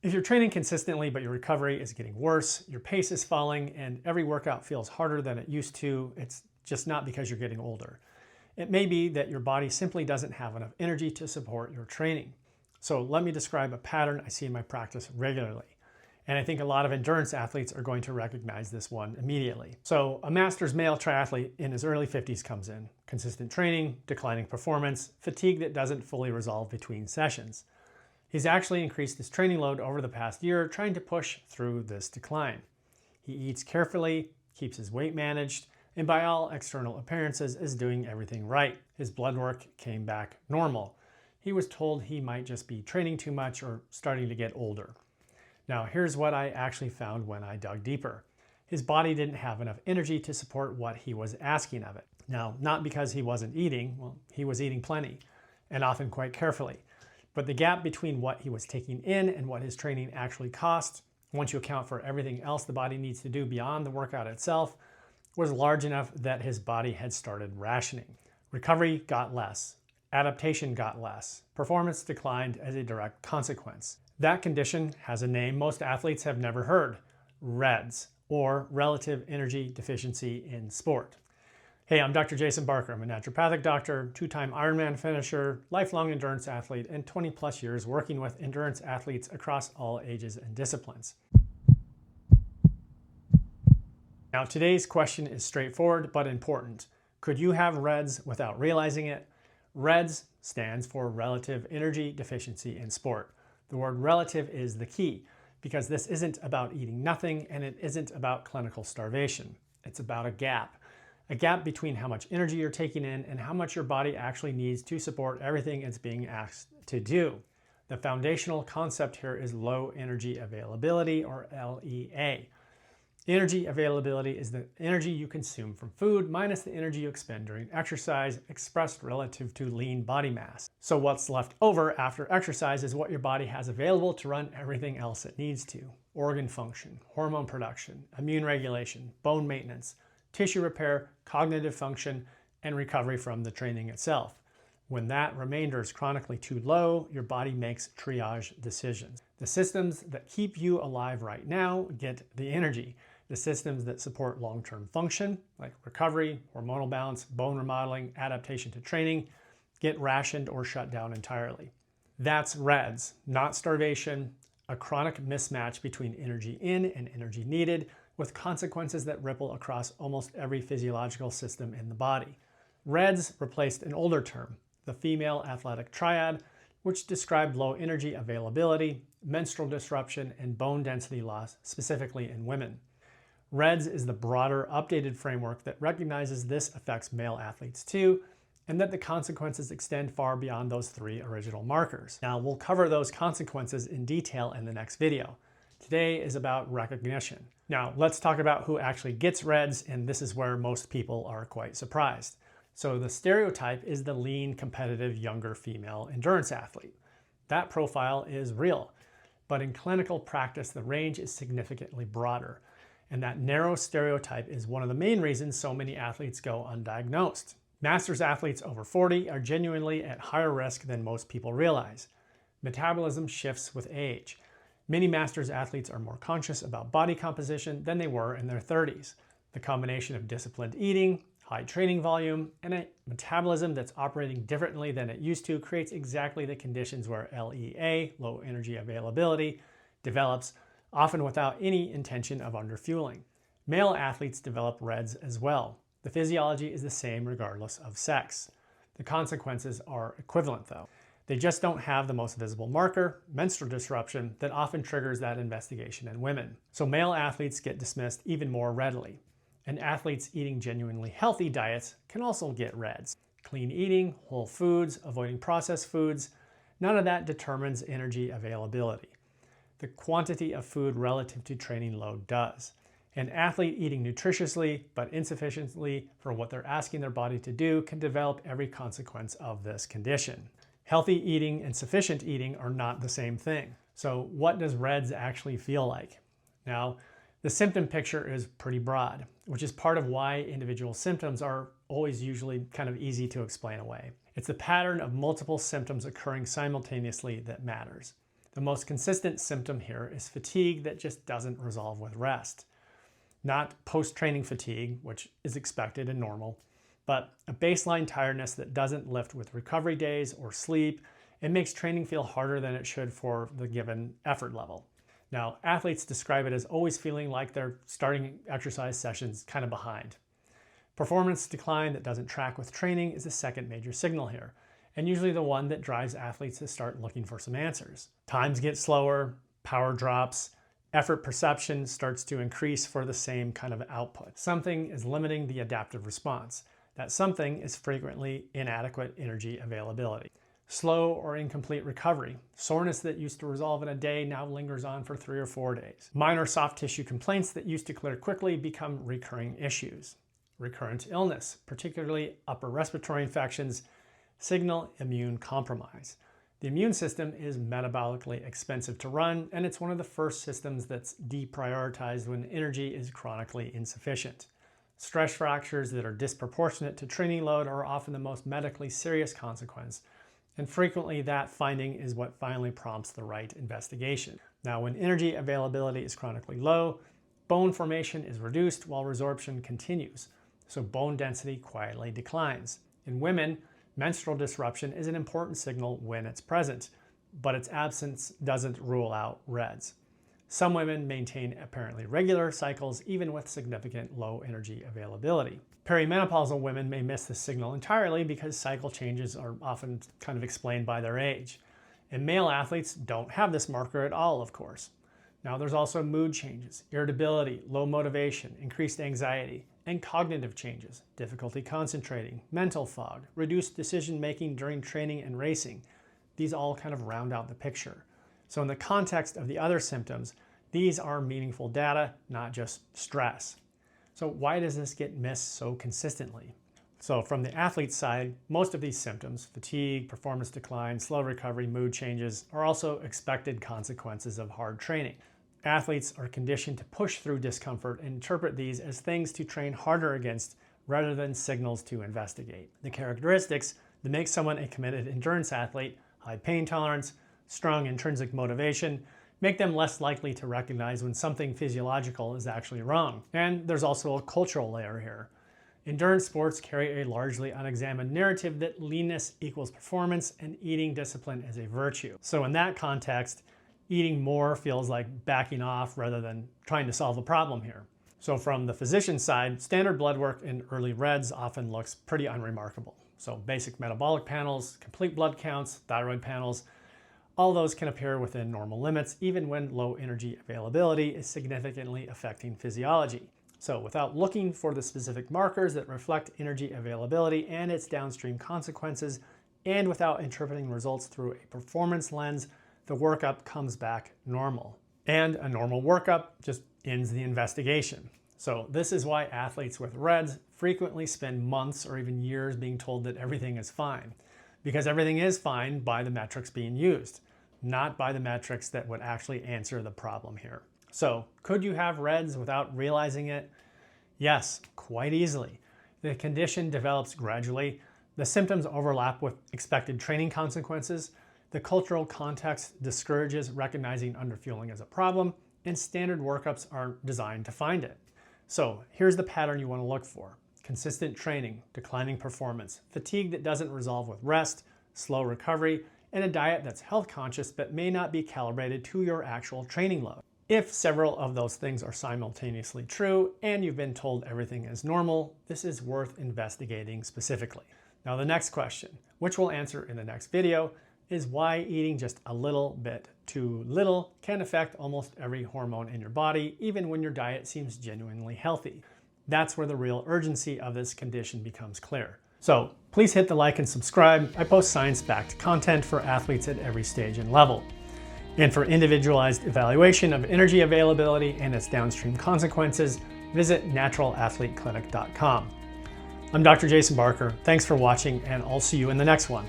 If you're training consistently but your recovery is getting worse, your pace is falling, and every workout feels harder than it used to, it's just not because you're getting older. It may be that your body simply doesn't have enough energy to support your training. So let me describe a pattern I see in my practice regularly. And I think a lot of endurance athletes are going to recognize this one immediately. So a master's male triathlete in his early 50s comes in. Consistent training, declining performance, fatigue that doesn't fully resolve between sessions. He's actually increased his training load over the past year, trying to push through this decline. He eats carefully, keeps his weight managed, and by all external appearances is doing everything right. His blood work came back normal. He was told he might just be training too much or starting to get older. Now, here's what I actually found when I dug deeper. His body didn't have enough energy to support what he was asking of it. Now, not because he wasn't eating, well, he was eating plenty, and often quite carefully. But the gap between what he was taking in and what his training actually cost, once you account for everything else the body needs to do beyond the workout itself, was large enough that his body had started rationing. Recovery got less. Adaptation got less. Performance declined as a direct consequence. That condition has a name most athletes have never heard: REDS, or Relative Energy Deficiency in Sport. Hey, I'm Dr. Jason Barker. I'm a naturopathic doctor, two-time Ironman finisher, lifelong endurance athlete, and 20 plus years working with endurance athletes across all ages and disciplines. Now, today's question is straightforward but important. Could you have REDS without realizing it? REDS stands for Relative Energy Deficiency in Sport. The word relative is the key because this isn't about eating nothing and it isn't about clinical starvation. It's about a gap between how much energy you're taking in and how much your body actually needs to support everything it's being asked to do. The foundational concept here is low energy availability, or LEA. Energy availability is the energy you consume from food minus the energy you expend during exercise, expressed relative to lean body mass. So what's left over after exercise is what your body has available to run everything else it needs to: organ function, hormone production, immune regulation, bone maintenance, tissue repair, cognitive function, and recovery from the training itself. When that remainder is chronically too low, your body makes triage decisions. The systems that keep you alive right now get the energy. The systems that support long-term function, like recovery, hormonal balance, bone remodeling, adaptation to training, get rationed or shut down entirely. That's REDS, not starvation, a chronic mismatch between energy in and energy needed, with consequences that ripple across almost every physiological system in the body. REDS replaced an older term, the female athletic triad, which described low energy availability, menstrual disruption, and bone density loss, specifically in women. REDS is the broader, updated framework that recognizes this affects male athletes too, and that the consequences extend far beyond those three original markers. Now, we'll cover those consequences in detail in the next video. Today is about recognition. Now, let's talk about who actually gets REDS, and this is where most people are quite surprised. So the stereotype is the lean, competitive, younger female endurance athlete. That profile is real, but in clinical practice, the range is significantly broader. And that narrow stereotype is one of the main reasons so many athletes go undiagnosed. Masters athletes over 40 are genuinely at higher risk than most people realize. Metabolism shifts with age. Many Masters athletes are more conscious about body composition than they were in their 30s. The combination of disciplined eating, high training volume, and a metabolism that's operating differently than it used to creates exactly the conditions where LEA, low energy availability, develops, often without any intention of underfueling. Male athletes develop REDS as well. The physiology is the same regardless of sex. The consequences are equivalent though. They just don't have the most visible marker, menstrual disruption, that often triggers that investigation in women. So male athletes get dismissed even more readily. And athletes eating genuinely healthy diets can also get REDS. Clean eating, whole foods, avoiding processed foods, none of that determines energy availability. The quantity of food relative to training load does. An athlete eating nutritiously but insufficiently for what they're asking their body to do can develop every consequence of this condition. Healthy eating and sufficient eating are not the same thing. So what does REDS actually feel like? Now, the symptom picture is pretty broad, which is part of why individual symptoms are always usually kind of easy to explain away. It's the pattern of multiple symptoms occurring simultaneously that matters. The most consistent symptom here is fatigue that just doesn't resolve with rest. Not post-training fatigue, which is expected and normal, but a baseline tiredness that doesn't lift with recovery days or sleep and makes training feel harder than it should for the given effort level. Now, athletes describe it as always feeling like they're starting exercise sessions kind of behind. Performance decline that doesn't track with training is the second major signal here, and usually the one that drives athletes to start looking for some answers. Times get slower, power drops, effort perception starts to increase for the same kind of output. Something is limiting the adaptive response. That something is frequently inadequate energy availability. Slow or incomplete recovery. Soreness that used to resolve in a day now lingers on for 3 or 4 days. Minor soft tissue complaints that used to clear quickly become recurring issues. Recurrent illness, particularly upper respiratory infections, signal immune compromise. The immune system is metabolically expensive to run, and it's one of the first systems that's deprioritized when energy is chronically insufficient. Stress fractures that are disproportionate to training load are often the most medically serious consequence, and frequently that finding is what finally prompts the right investigation. Now, when energy availability is chronically low, bone formation is reduced while resorption continues, so bone density quietly declines. In women, menstrual disruption is an important signal when it's present, but its absence doesn't rule out REDS. Some women maintain apparently regular cycles even with significant low energy availability. Perimenopausal women may miss this signal entirely because cycle changes are often kind of explained by their age. And male athletes don't have this marker at all, of course. Now there's also mood changes, irritability, low motivation, increased anxiety, and cognitive changes, difficulty concentrating, mental fog, reduced decision making during training and racing. These all kind of round out the picture. So in the context of the other symptoms, these are meaningful data, not just stress. So why does this get missed so consistently? So from the athlete's side, most of these symptoms, fatigue, performance decline, slow recovery, mood changes, are also expected consequences of hard training. Athletes are conditioned to push through discomfort and interpret these as things to train harder against rather than signals to investigate. The characteristics that make someone a committed endurance athlete, high pain tolerance, strong intrinsic motivation, make them less likely to recognize when something physiological is actually wrong. And there's also a cultural layer here. Endurance sports carry a largely unexamined narrative that leanness equals performance and eating discipline is a virtue. So in that context, eating more feels like backing off rather than trying to solve a problem here. So from the physician side, standard blood work in early REDS often looks pretty unremarkable. So basic metabolic panels, complete blood counts, thyroid panels, all those can appear within normal limits even when low energy availability is significantly affecting physiology. So without looking for the specific markers that reflect energy availability and its downstream consequences, and without interpreting results through a performance lens, the workup comes back normal. And a normal workup just ends the investigation. So this is why athletes with REDS frequently spend months or even years being told that everything is fine. Because everything is fine by the metrics being used, not by the metrics that would actually answer the problem here. So could you have REDS without realizing it? Yes, quite easily. The condition develops gradually. The symptoms overlap with expected training consequences. The cultural context discourages recognizing underfueling as a problem, and standard workups are designed to find it. So here's the pattern you want to look for. Consistent training, declining performance, fatigue that doesn't resolve with rest, slow recovery, and a diet that's health conscious but may not be calibrated to your actual training load. If several of those things are simultaneously true and you've been told everything is normal, this is worth investigating specifically. Now the next question, which we'll answer in the next video, is why eating just a little bit too little can affect almost every hormone in your body, even when your diet seems genuinely healthy. That's where the real urgency of this condition becomes clear. So please hit the like and subscribe. I post science-backed content for athletes at every stage and level. And for individualized evaluation of energy availability and its downstream consequences, visit naturalathleteclinic.com. I'm Dr. Jason Barker. Thanks for watching, and I'll see you in the next one.